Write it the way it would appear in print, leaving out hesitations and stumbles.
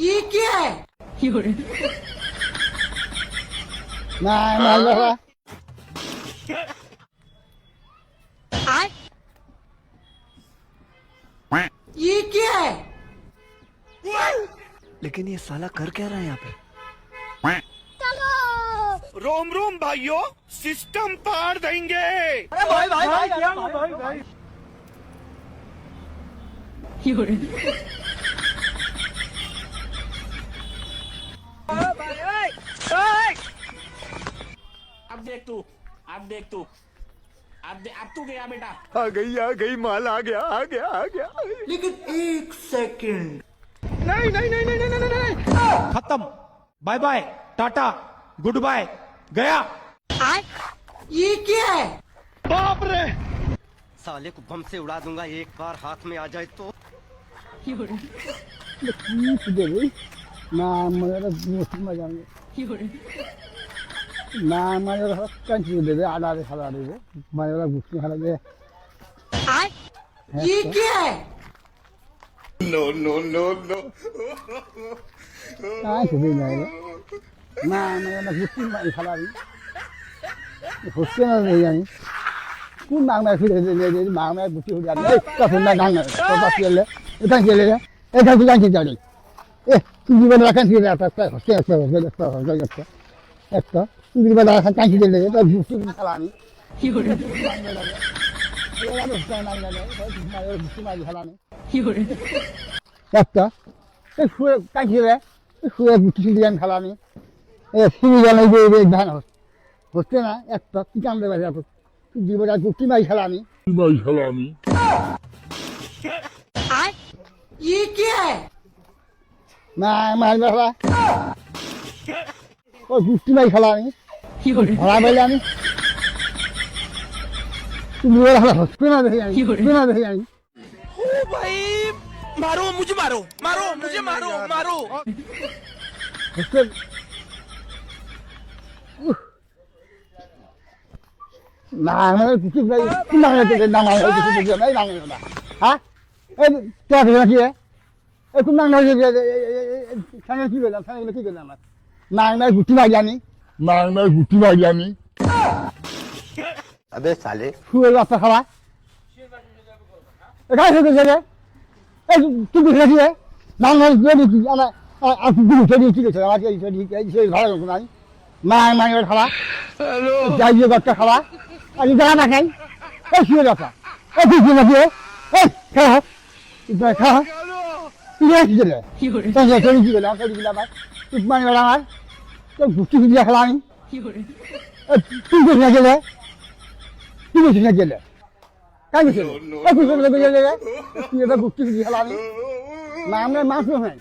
ये क्या है? না মাল বাবা ये क्या है? लेकिन ये साला कर क्या रहा है यहाँ पे? रोम रोम भाइयों, सिस्टम पार देंगे। अब देख तू, अब देख तू, अब तू गया बेटा। आ गई माल आ गया। लेकिन एक सेकंड। खत्म, bye bye, tata, goodbye, गया। ये क्या है? साले को बम से उड़ा दूंगा एक बार हाथ में आ जाए तो। কি দেবে না আমাদের মুসলিম জানবে না আমাদের কাঞ্চি দেবে আড়ারে খাওয়া দেবে মানে ওরা গুষ্টি খাওয়া দেবে ये क्या है? No no no no. কাঞ্চি দেবে না আমাদের গুষ্টি খাওয়া দেবে হচ্ছে না দেবে আমি কোন নাংনা ফিরে দেবে নাংনা গুষ্টি হয়ে যাবে কখন না নাংনা কথা চলে এটা গেলে এটা কি কাঞ্চি যাবে তুই জীবনে রাখান ফিরে একটা হচ্ছে একটা তুই জীবনে রাখান কাঞ্চি দিলে এটা গুষ্টি খেলা আমি একটা শুয়ে কাঁচি শুয়ে গুটি দিয়ান খেলানি শুরু জানাই ধান হচ্ছে না একটা কি কাম দেবে তুই জীবনে গুটি মাই খেলানি ये क्या है? না মার বাবা ও গুটি মাই খেলানি ধরা পাইলে আমি তুমি হচ্ছে না দেখি আমি না দেখি আমি ओ भाई, मारो मुझे मारो। হচ্ছে না আমার কিছু নাই না না হ্যাঁ এই তোর কি এই তুমি না সামনে কি বললাম সামনে কি বললাম না না গুটি মাই জানি अबे साले শুয়ে রাস্তা খাওয়া এখানে থেকে গেলে এই তুই দেখি না না কি আমার আর গুরু চড়ি কি আছে আমার এই ভাড়া নাই না খাওয়া যাই যে বাচ্চা খাওয়া আর জায়গা না খাই এই শুয়ে রাখা এই কিছু নাকি এই খাওয়া খাওয়া কি দিলে চড়ি কি গেলে আমার দিলাম তুই মানে আমার তো গুটি দিয়ে খেলা আমি তুই দেখি না গেলে তুই দেখি না গেলে কাই গেছিল তুই গেলে তুই এটা গুটি দিয়ে খেলা আমি না আমরা মাছ নয়